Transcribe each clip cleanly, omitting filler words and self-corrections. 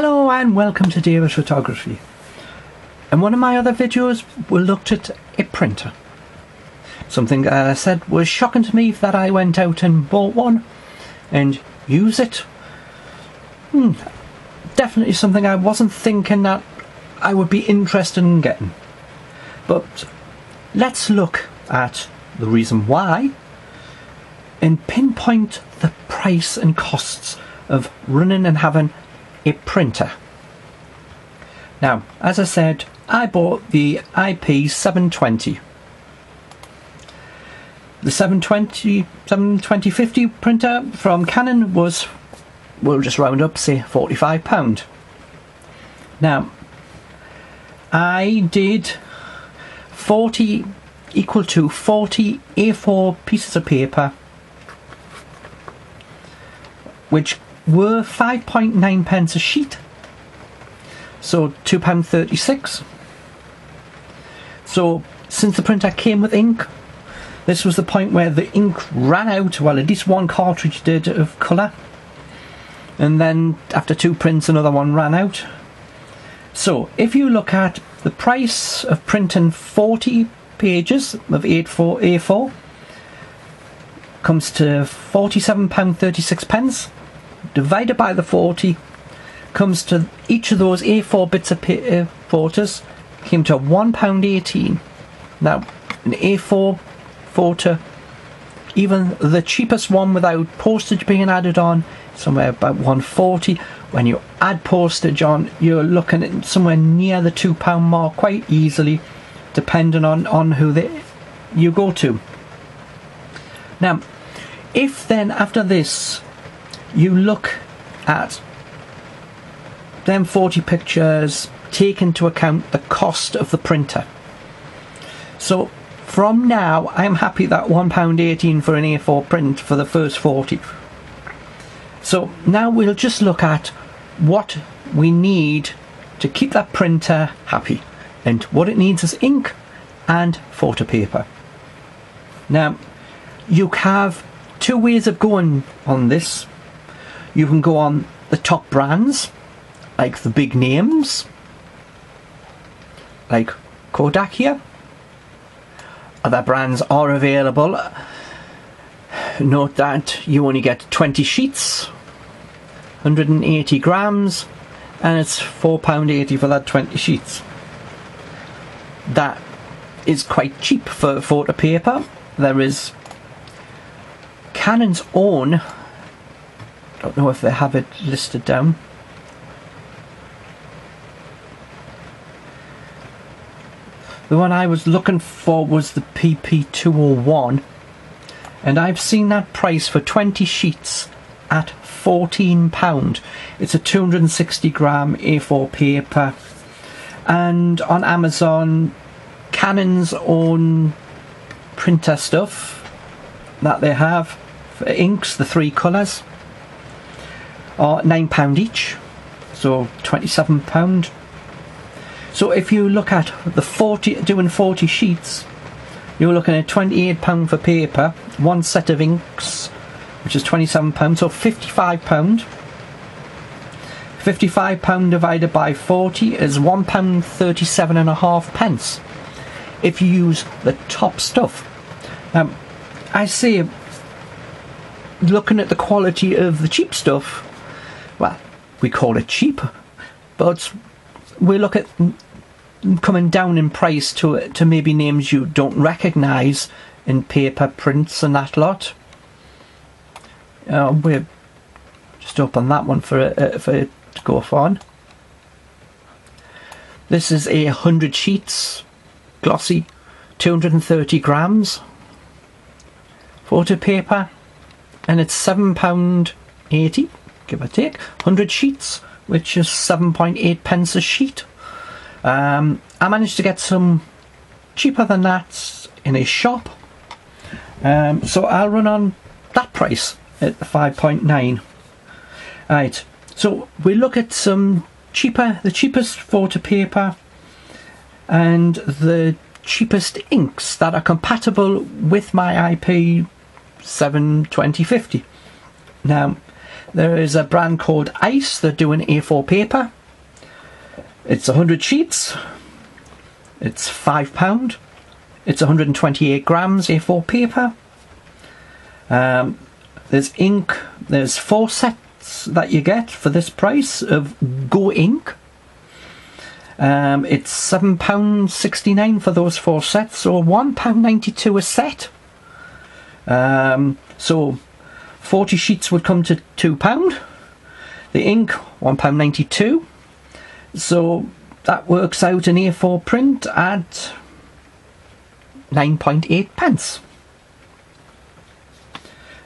Hello and welcome to David Photography. In one of my other videos we looked at a printer. Something I said was shocking to me that I went out and bought one and use it. Definitely something I wasn't thinking that I would be interested in getting. But let's look at the reason why and pinpoint the price and costs of running and having a printer. Now, as I said, I bought the IP720. The 72050 printer from Canon was, we'll just round up, say £45. Now, I did 40 equal to 40 A4 pieces of paper, which were 5.9 pence a sheet, so £2.36. So since the printer came with ink, this was the point where the ink ran out. Well, at least one cartridge did of colour, and then after 2 prints another one ran out. So if you look at the price of printing 40 pages of A4 comes to £47.36. Divided by the 40 comes to each of those A4 bits of photos came to £1.18. Now, an A4 photo, even the cheapest one without postage being added on, somewhere about £1.40. When you add postage on, you're looking at somewhere near the £2 mark quite easily, depending on who you go to. Now, if then after this you look at them 40 pictures, take into account the cost of the printer. So from now, I'm happy that £1.18 for an A4 print for the first 40. So now we'll just look at what we need to keep that printer happy, and what it needs is ink and photo paper. Now, you have 2 ways of going on this. You can go on the top brands, like the big names, like Kodak here. Other brands are available. Note that you only get 20 sheets, 180 grams, and it's £4.80 for that 20 sheets. That is quite cheap for photo paper. There is Canon's own, don't know if they have it listed down. The one I was looking for was the PP201, and I've seen that price for 20 sheets at £14. It's a 260 gram A4 paper, and on Amazon, Canon's own printer stuff that they have for inks, the 3 colours, are £9 each, so £27. So if you look at the doing 40 sheets, you're looking at £28 for paper, 1 set of inks, which is £27, so £55. £55 divided by 40 is £1.37.5 if you use the top stuff. I say, looking at the quality of the cheap stuff, well, we call it cheap, but we look at coming down in price to maybe names you don't recognise in paper prints and that lot. We'll just open that one for it to go on. This is 100 sheets, glossy, 230 grams photo paper, and it's £7.80, give or take, 100 sheets, which is 7.8 pence a sheet. I managed to get some cheaper than that in a shop, so I'll run on that price at 5.9. Right, so we look at the cheapest photo paper and the cheapest inks that are compatible with my IP72050. Now, There is a brand called Ice. They're doing A4 paper. It's 100 sheets. It's £5. It's 128 grams A4 paper. There's ink. There's 4 sets that you get for this price of Go Ink. It's £7.69 for those 4 sets, or £1.92 a set. So 40 sheets would come to £2. The ink, £1.92. So that works out an A4 print at 9.8 pence.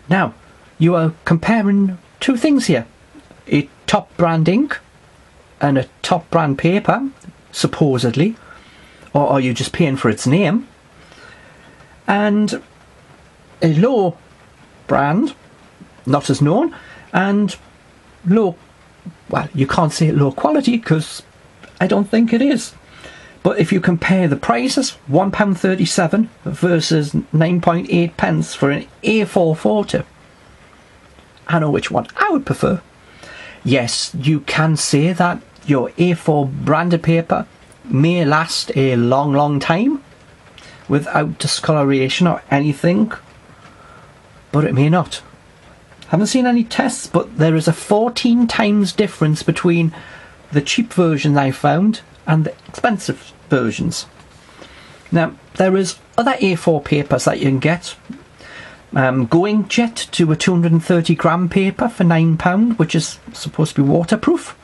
Now, you are comparing 2 things here. A top brand ink and a top brand paper, supposedly. Or are you just paying for its name? And a low brand, not as known, and low, well, you can't say low quality because I don't think it is. But if you compare the prices, £1.37 versus 9.8 pence for an A4 photo, I know which one I would prefer. Yes, you can say that your A4 branded paper may last a long time without discoloration or anything, but it may not. Haven't seen any tests, but there is a 14 times difference between the cheap version I found and the expensive versions. Now, there is other A4 papers that you can get. Go Inkjet to a 230 gram paper for £9, which is supposed to be waterproof.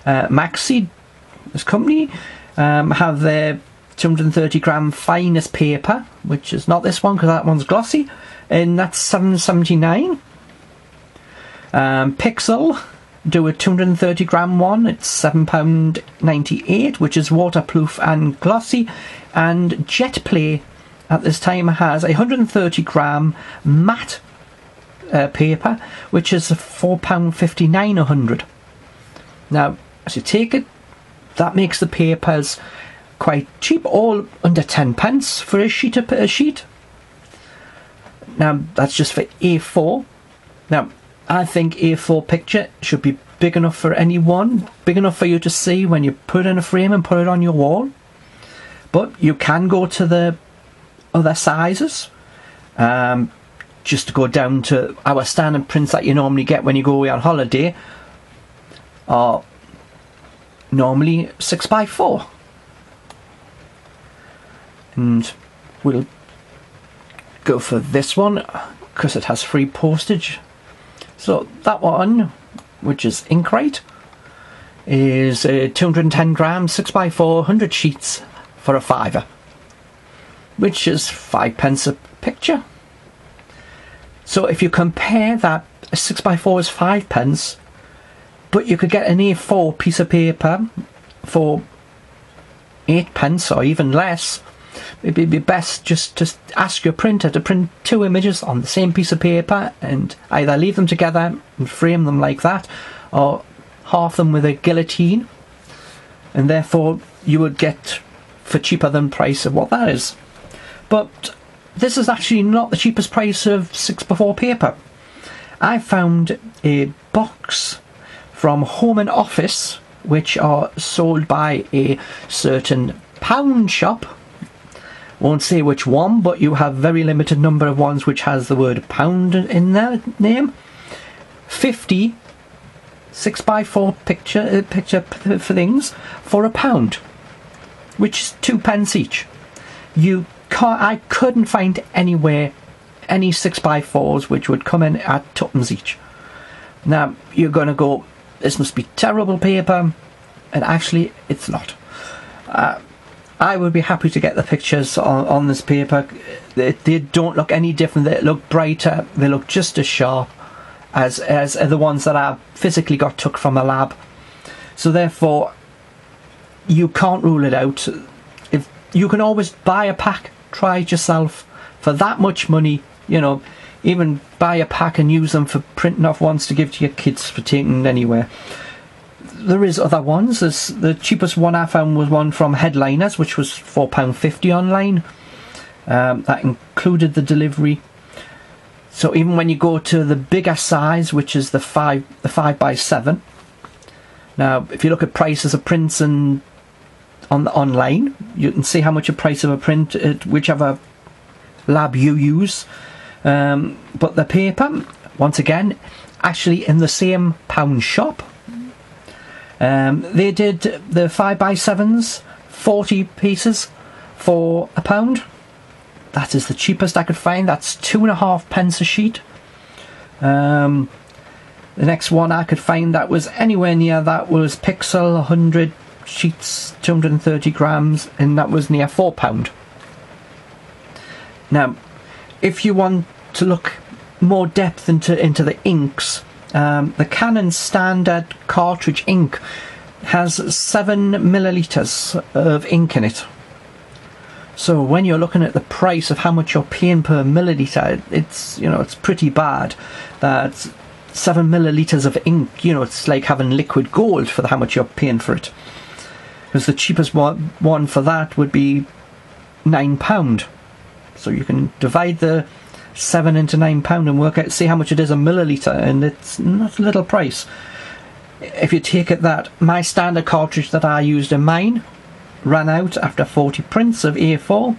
Maxi, this company, have their 230 gram finest paper, which is not this one because that one's glossy, and that's £7.79. Pixel do a 230 gram one, it's £7.98, which is waterproof and glossy. And Jetplay at this time has a 130 gram matte paper, which is £4.59 a hundred. Now, as you take it, that makes the papers quite cheap, all under 10 pence for a sheet. Now, that's just for A4. Now, I think A4 picture should be big enough for anyone, big enough for you to see when you put it in a frame and put it on your wall. But you can go to the other sizes, just to go down to our standard prints that you normally get when you go away on holiday, are normally 6x4. And we'll go for this one because it has free postage. So that one, which is Inkrite, is 210 grams, 6x4, 100 sheets for a £5, which is 5 pence a picture. So if you compare that, a 6x4 is 5 pence, but you could get an A4 piece of paper for 8 pence or even less. It'd be best just to ask your printer to print 2 images on the same piece of paper and either leave them together and frame them like that, or half them with a guillotine, and therefore you would get for cheaper than price of what that is. But this is actually not the cheapest price of 6x4 paper. I found a box from Home and Office, which are sold by a certain pound shop. Won't say which one, but you have very limited number of ones which has the word pound in their name. 50 6x4 picture things for £1, which is 2 pence each. I couldn't find anywhere any 6x4s which would come in at 2pence each. Now you're going to go, this must be terrible paper, and actually it's not. I would be happy to get the pictures on this paper. They don't look any different. They look brighter. They look just as sharp as the ones that I physically got took from a lab. So therefore, you can't rule it out. If you can always buy a pack, try it yourself for that much money. You know, even buy a pack and use them for printing off ones to give to your kids for taking anywhere. There is other ones. The cheapest one I found was one from Headliners, which was £4.50 online. That included the delivery. So even when you go to the bigger size, which is the 5x7, now if you look at prices of prints and online, you can see how much a price of a print at whichever lab you use. But the paper, once again, actually in the same pound shop, they did the 5x7s, 40 pieces for £1. That is the cheapest I could find. That's 2.5p a sheet. The next one I could find that was anywhere near that was Pixel, 100 sheets, 230 grams, and that was near £4. Now, if you want to look more depth into the inks, the Canon standard cartridge ink has 7 millilitres of ink in it. So when you're looking at the price of how much you're paying per milliliter, it's pretty bad. That 7 millilitres of ink, it's like having liquid gold for how much you're paying for it. Because the cheapest one for that would be £9. So you can divide the 7 into £9 and work out, see how much it is a milliliter, and it's not a little price. If you take it that my standard cartridge that I used in mine ran out after 40 prints of A4,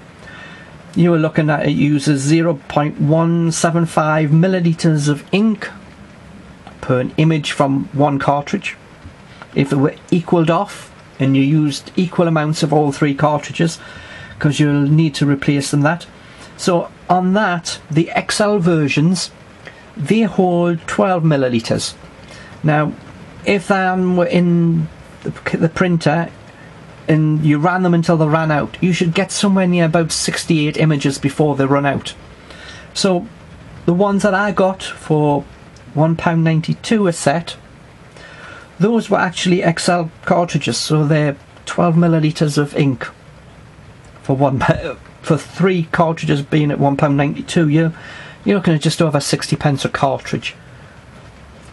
you were looking at it uses 0.175 millilitres of ink per an image from one cartridge. If it were equaled off and you used equal amounts of all 3 cartridges, because you'll need to replace them that. So on that, the XL versions, they hold 12 millilitres. Now, if they were in the printer and you ran them until they ran out, you should get somewhere near about 68 images before they run out. So the ones that I got for £1.92 a set, those were actually XL cartridges, so they're 12 millilitres of ink for 3 cartridges being at £1.92. You're looking at just over 60p a cartridge.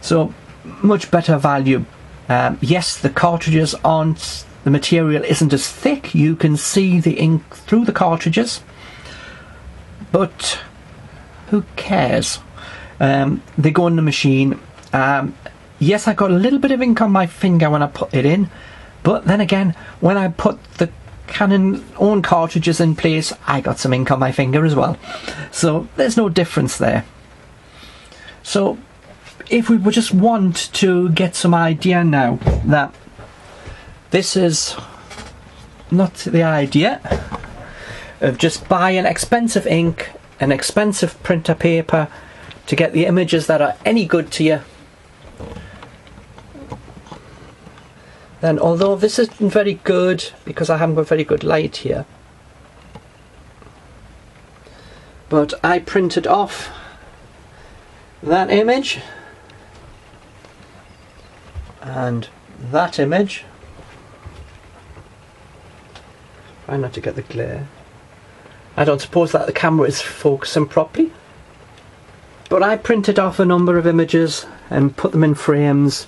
So much better value. Yes, the cartridges aren't, the material isn't as thick, you can see the ink through the cartridges, but who cares? They go in the machine. Yes, I got a little bit of ink on my finger when I put it in, but then again, when I put the Canon own cartridges in place, I got some ink on my finger as well. So there's no difference there. So if we would just want to get some idea now that this is not the idea of just buying expensive ink and expensive printer paper to get the images that are any good to you, then although this isn't very good because I haven't got very good light here, but I printed off that image and that image. Try not to get the glare. I don't suppose that the camera is focusing properly, but I printed off a number of images and put them in frames.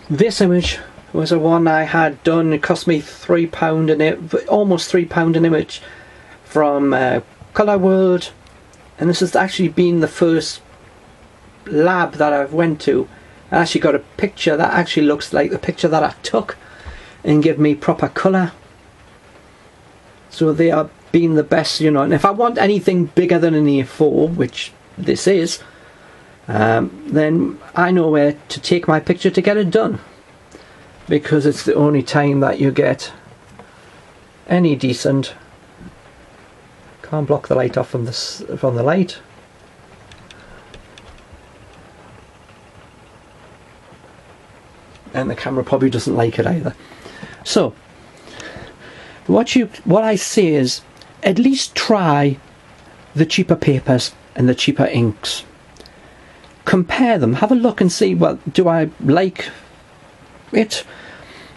This image was a one I had done. It cost me £3 and almost £3 an image from Colour World, and this has actually been the first lab that I've went to. I actually got a picture that actually looks like the picture that I took and give me proper colour. So they are being the best, and if I want anything bigger than an A4, which this is, then I know where to take my picture to get it done, because it's the only time that you get any decent. Can't block the light off from the light. And the camera probably doesn't like it either. So what I say is, at least try the cheaper papers and the cheaper inks. Compare them, have a look and see, well, do I like it?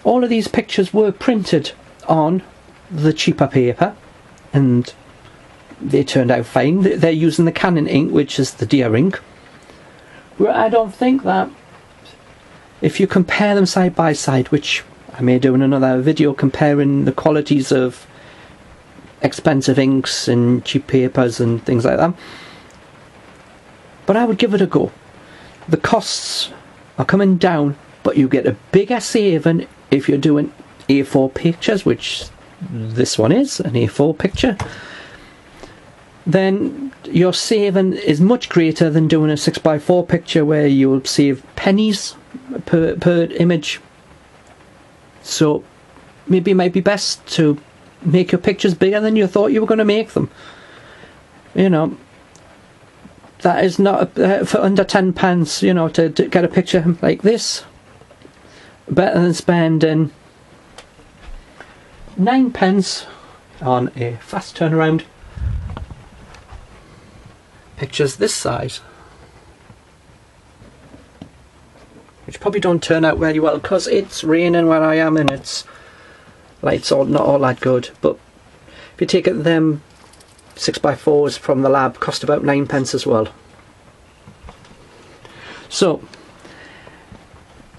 All of these pictures were printed on the cheaper paper and they turned out fine. They're using the Canon ink, which is the Deer ink. Well, I don't think that if you compare them side by side, which I may do in another video comparing the qualities of expensive inks and cheap papers and things like that. But I would give it a go. The costs are coming down, but you get a bigger saving if you're doing A4 pictures, which this one is, an A4 picture. Then your saving is much greater than doing a 6x4 picture where you'll save pennies per image. So maybe it might be best to make your pictures bigger than you thought you were going to make them. You know, that is not for under £10, you know, to get a picture like this. Better than spending 9p on a fast turnaround pictures this size, which probably don't turn out very well because it's raining where I am and it's light's not all that good. But if you take it, them 6x4s from the lab cost about 9p as well. So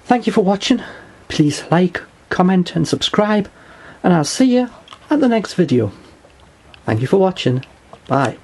thank you for watching. Please like, comment and subscribe, and I'll see you at the next video. Thank you for watching. Bye.